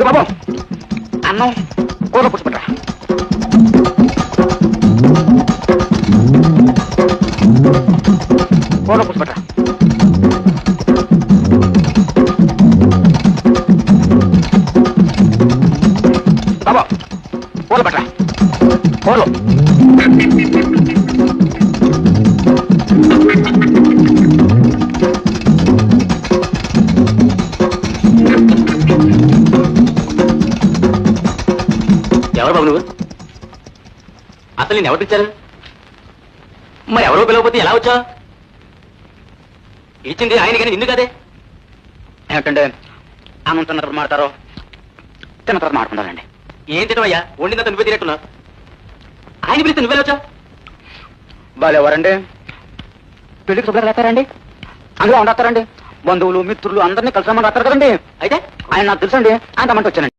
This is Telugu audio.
బాబు అన్నం కూర పుచ్చిపెట్టరా. కూర పుచ్చిపెట్టరా. బాబు కూర పెట్టరా. కూరలు ఎవరు బాబు నువ్వు? అసలు నేను ఎవరు తెచ్చారు? మరి ఎవరో పిలవకపోతే ఎలా వచ్చా? ఇచ్చింది ఆయన కానీ నిన్ను కదే. ఏమిటంటే అన్నం తిన్న తర్వాత మాడతారు, తిన్న తర్వాత మాడుకుంటారండి. ఏం తినవయ్యా? వండిందంతా నువ్వే తినట్టున్నావు. ఆయన పిలిస్తే నువ్వే వచ్చా? వాళ్ళు ఎవరండి? పెళ్లికి శుభ్రంగా రాస్తారండి, అందులో ఉండొస్తారండి. బంధువులు మిత్రులు అందరినీ కలిసి రమ్మని రాస్తారు కదండి. అయితే ఆయన నాకు తెలుసండి, ఆయన రమ్మంటే వచ్చానండి.